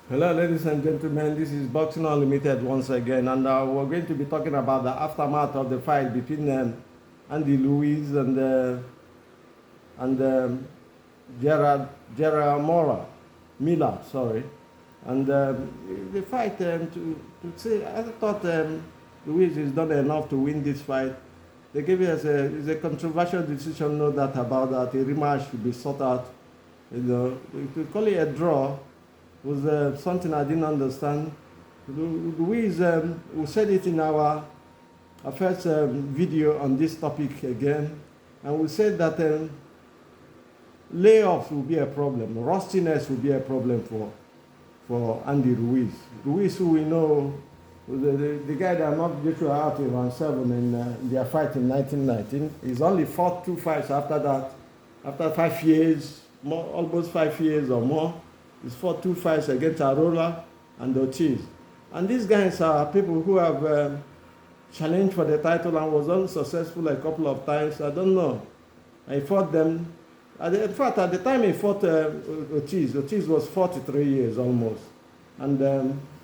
Hello, ladies and gentlemen. This is Boxing Unlimited once again, and we're going to be talking about the aftermath of the fight between Andy Ruiz and Gerard Miller, sorry. And the fight, to say, I thought Ruiz has done enough to win this fight. They gave it as it's a controversial decision, no doubt about that. A rematch should be sought out. You know, to call it a draw was something I didn't understand. Ruiz, we said it in our first video on this topic again, and we said that layoffs will be a problem, rustiness will be a problem for Andy Ruiz. Ruiz, who we know, the guy that knocked Joshua out in round 7 in their fight in 1919, he's only fought 2 fights after that. After 5 years, almost 5 years or more, he's fought 2 fights against Arola and Ortiz. And these guys are people who have challenged for the title and was unsuccessful a couple of times. I don't know. I fought them. In fact, at the time he fought Ortiz was 43 years almost. And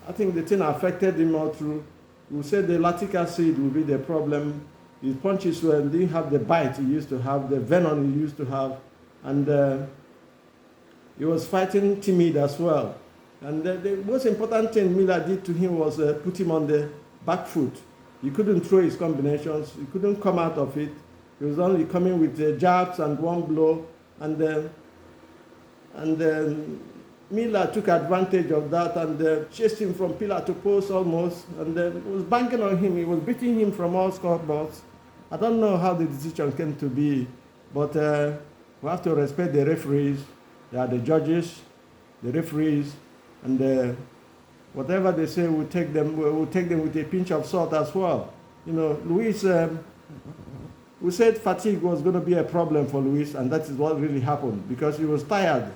I think the thing affected him all through. We said the lactic acid will be the problem. His punches didn't have the bite he used to have, the venom he used to have. And he was fighting timid as well. And the most important thing Miller did to him was put him on the back foot. He couldn't throw his combinations. He couldn't come out of it. He was only coming with jabs and one blow. And Miller took advantage of that and chased him from pillar to post almost. And was banging on him. He was beating him from all scoreboards. I don't know how the decision came to be, but we have to respect the referees. They are the judges, the referees, and whatever they say, we'll take them with a pinch of salt as well. You know, Luis, we said fatigue was going to be a problem for Luis, and that is what really happened because he was tired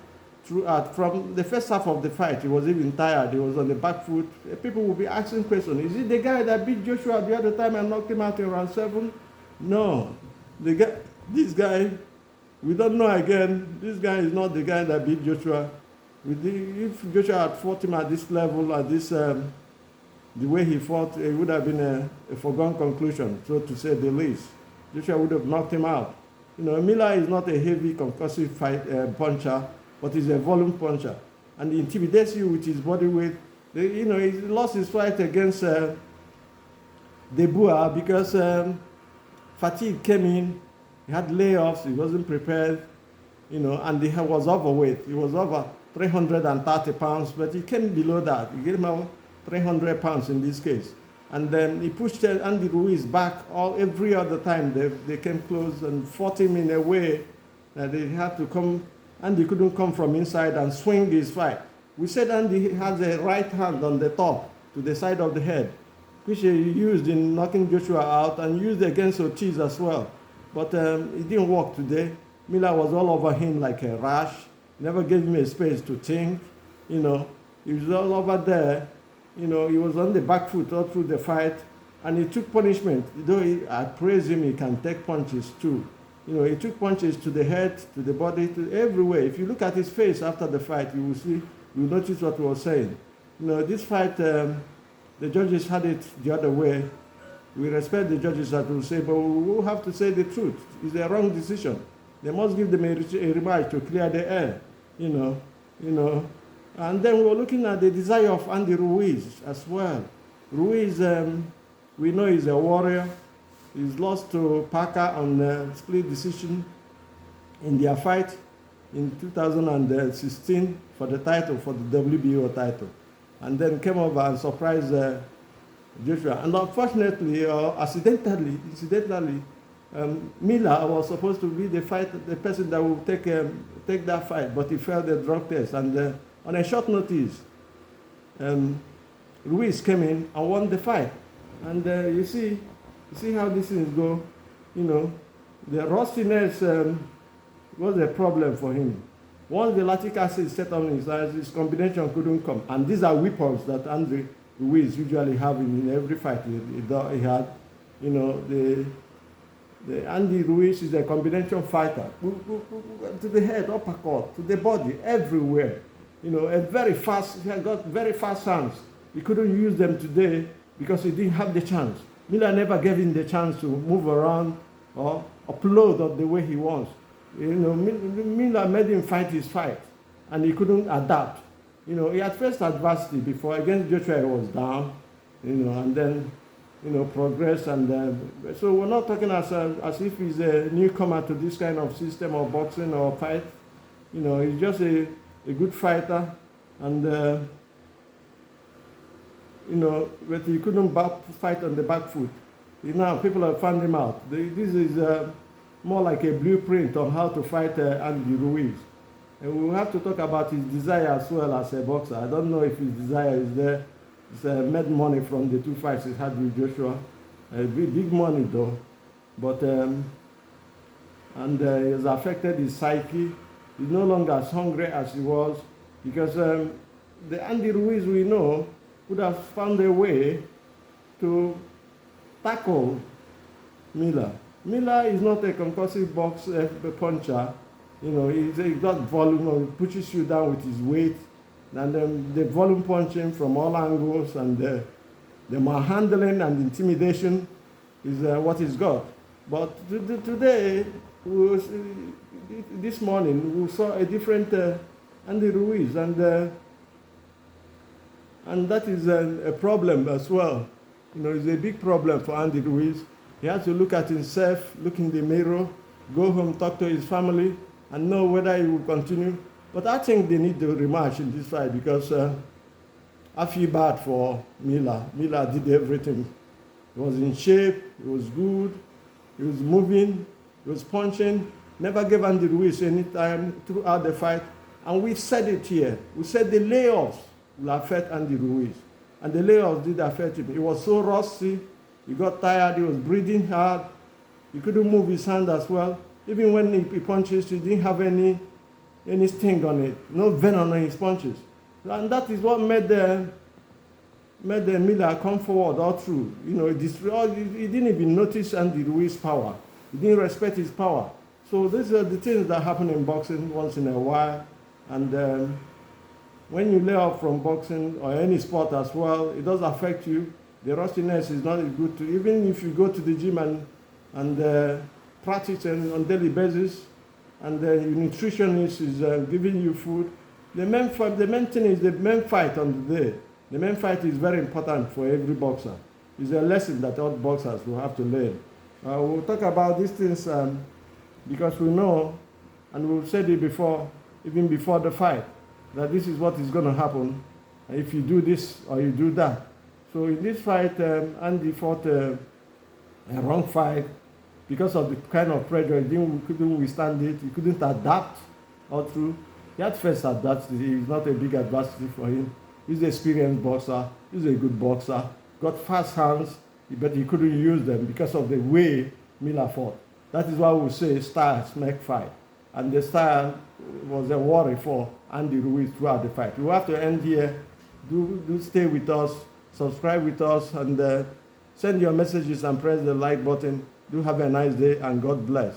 throughout. From the first half of the fight, he was even tired. He was on the back foot. People will be asking questions. Is it the guy that beat Joshua the other time and knocked him out in round 7? No. This guy, we don't know again. This guy is not the guy that beat Joshua. If Joshua had fought him at this level, at this, the way he fought, it would have been a foregone conclusion, so to say the least. Joshua would have knocked him out. You know, Miller is not a heavy concussive puncher, but he's a volume puncher. And he intimidates you with his body weight. He lost his fight against Debua because fatigue came in. He had layoffs. He wasn't prepared, and he was overweight. He was over 330 pounds, but he came below that. He gave him out 300 pounds in this case. And then he pushed Andy Ruiz back every other time. They came close and fought him in a way that they had to come. Andy couldn't come from inside and swing his fight. We said Andy has a right hand on the top to the side of the head, which he used in knocking Joshua out and used against Ortiz as well. But it didn't work today. Miller was all over him like a rash. Never gave him a space to think. He was all over there. He was on the back foot all through the fight. And he took punishment. Though I praise him, he can take punches too. He took punches to the head, to the body, to everywhere. If you look at his face after the fight, you will notice what he was saying. This fight, the judges had it the other way. We respect the judges that will say, but we will have to say the truth. It's a wrong decision. They must give them a rematch to clear the air, And then we're looking at the desire of Andy Ruiz as well. Ruiz, we know he's a warrior. He's lost to Parker on a split decision in their fight in 2016 for the title, for the WBO title. And then came over and surprised Joshua. And unfortunately, or incidentally, Miller was supposed to be the person that would take that fight, but he failed the drug test. And on a short notice, Ruiz came in and won the fight. And you see how these things go. The rustiness was a problem for him. Once the lactic acid set on his eyes, his combination couldn't come. And these are weapons that Andy Ruiz usually have in every fight he had. The Andy Ruiz is a combination fighter. To the head, uppercut, to the body, everywhere. he had got very fast hands. He couldn't use them today because he didn't have the chance. Miller never gave him the chance to move around or upload the way he wants. Miller made him fight his fight, and he couldn't adapt. He had faced adversity before. Against Joshua, he was down, and then, progress. And so we're not talking as if he's a newcomer to this kind of system of boxing or fight. He's just a good fighter, and but he couldn't fight on the back foot. Now people have found him out. This is more like a blueprint on how to fight Andy Ruiz. And we will have to talk about his desire as well as a boxer. I don't know if his desire is there. He's made money from the 2 fights he had with Joshua. Big money though. But, and he has affected his psyche. He's no longer as hungry as he was, because the Andy Ruiz we know would have found a way to tackle Miller. Miller is not a concussive puncher. He's got volume, he pushes you down with his weight, and then the volume punching from all angles, and the manhandling and intimidation is what he's got. But today, this morning, we saw a different Andy Ruiz, and that is a problem as well. It's a big problem for Andy Ruiz. He has to look at himself, look in the mirror, go home, talk to his family, and know whether he will continue. But I think they need to rematch in this fight, because I feel bad for Miller. Miller did everything. He was in shape, he was good, he was moving, he was punching, never gave Andy Ruiz any time throughout the fight. And we said it here. We said the layoffs will affect Andy Ruiz. And the layoffs did affect him. He was so rusty, he got tired, he was breathing hard, he couldn't move his hand as well. Even when he punches, he didn't have any sting on it, no venom on his punches. And that is what made Miller come forward all through. He didn't even notice Andy Ruiz's power. He didn't respect his power. So these are the things that happen in boxing once in a while. And when you lay off from boxing or any sport as well, it does affect you. The rustiness is not good to, even if you go to the gym and practice on daily basis, and your nutritionist is giving you food. The main thing is the main fight on the day. The main fight is very important for every boxer. It's a lesson that all boxers will have to learn. We'll talk about these things because we know, and we've said it before, even before the fight, that this is what is going to happen if you do this or you do that. So in this fight, Andy fought a wrong fight because of the kind of pressure. He couldn't withstand it. He couldn't adapt all through. He had first adversity. It's not a big adversity for him. He's an experienced boxer. He's a good boxer. Got fast hands, but he couldn't use them because of the way Miller fought. That is why we say styles make fight. And the style was a worry for Andy Ruiz throughout the fight. We have to end here. Do stay with us, subscribe with us, and send your messages and press the like button. Do have a nice day, and God bless.